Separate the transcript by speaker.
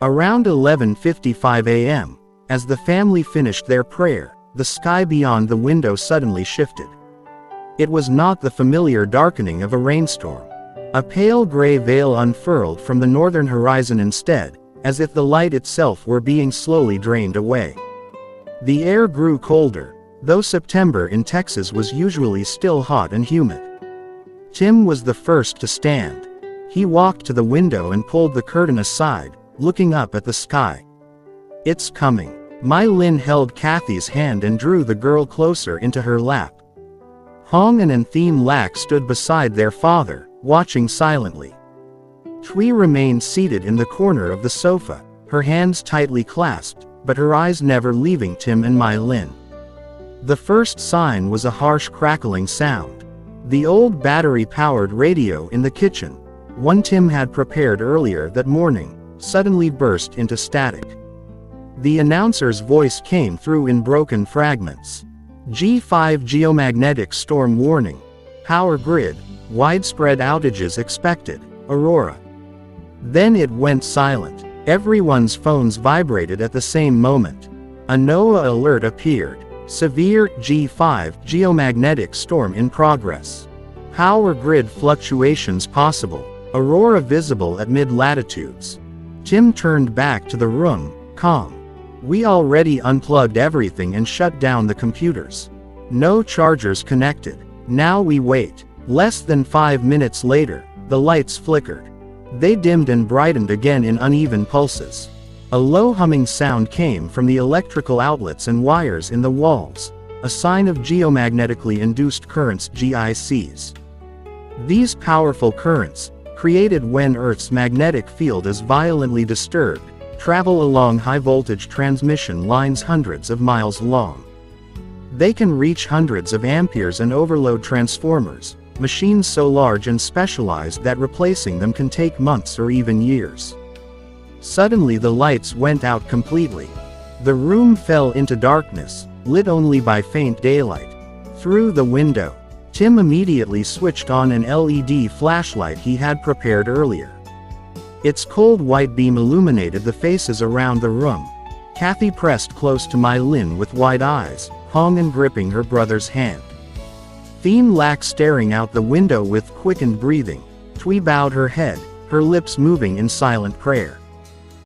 Speaker 1: Around 11:55 a.m., as the family finished their prayer, the sky beyond the window suddenly shifted. It was not the familiar darkening of a rainstorm. A pale gray veil unfurled from the northern horizon instead, as if the light itself were being slowly drained away. The air grew colder, though September in Texas was usually still hot and humid. Tim was the first to stand. He walked to the window and pulled the curtain aside, looking up at the sky. "It's coming." My Lynn held Kathy's hand and drew the girl closer into her lap. Hong and Thiem Lac stood beside their father, watching silently. Thuy remained seated in the corner of the sofa, her hands tightly clasped, but her eyes never leaving Tim and My Lynn. The first sign was a harsh crackling sound. The old battery-powered radio in the kitchen, one Tim had prepared earlier that morning, suddenly burst into static. The announcer's voice came through in broken fragments. G5 geomagnetic storm warning. Power grid, widespread outages expected, Aurora. Then it went silent. Everyone's phones vibrated at the same moment. A NOAA alert appeared. Severe G5 geomagnetic storm in progress. Power grid fluctuations possible. Aurora visible at mid-latitudes. Tim turned back to the room, calm. "We already unplugged everything and shut down the computers. No chargers connected. Now we wait." Less than 5 minutes later, the lights flickered. They dimmed and brightened again in uneven pulses. A low humming sound came from the electrical outlets and wires in the walls, a sign of geomagnetically induced currents (GICs). These powerful currents, created when Earth's magnetic field is violently disturbed, travel along high-voltage transmission lines hundreds of miles long. They can reach hundreds of amperes and overload transformers, machines so large and specialized that replacing them can take months or even years. Suddenly the lights went out completely. The room fell into darkness, lit only by faint daylight. Through the window, Tim immediately switched on an LED flashlight he had prepared earlier. Its cold white beam illuminated the faces around the room. Kathy pressed close to My Lynn with wide eyes, Hong and gripping her brother's hand. Thiem Lac staring out the window with quickened breathing. Thuy bowed her head, her lips moving in silent prayer.